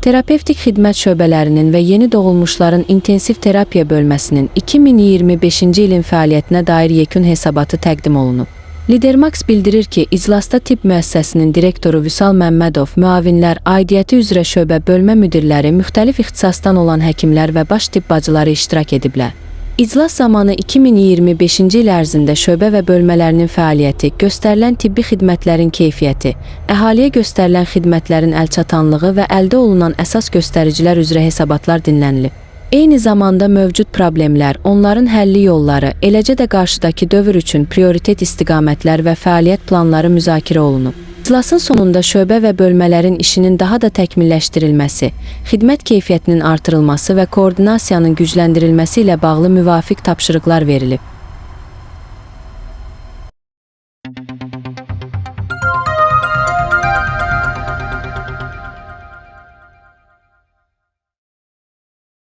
Terapevtik xidmət şöbələrinin və yeni doğulmuşların intensiv terapiya bölməsinin 2025-ci ilin fəaliyyətinə dair yekun hesabatı təqdim olunub. Lidermax bildirir ki, iclasda tibb müəssisəsinin direktoru Vüsal Məmmədov, müavinlər, aidiyyəti üzrə şöbə bölmə müdirləri, müxtəlif ixtisasdan olan həkimlər və baş tibb bacıları iştirak ediblər. İclas zamanı 2025-ci il ərzində şöbə və bölmələrinin fəaliyyəti, göstərilən tibbi xidmətlərin keyfiyyəti, əhaliyə göstərilən xidmətlərin əlçatanlığı və əldə olunan əsas göstəricilər üzrə hesabatlar dinlənilib. Eyni zamanda mövcud problemlər, onların həlli yolları, eləcə də qarşıdakı dövr üçün prioritet istiqamətlər və fəaliyyət planları müzakirə olunub. İclasın sonunda şöbə və bölmələrin işinin daha da təkmilləşdirilməsi, xidmət keyfiyyətinin artırılması və koordinasiyanın gücləndirilməsi ilə bağlı müvafiq tapşırıqlar verilib.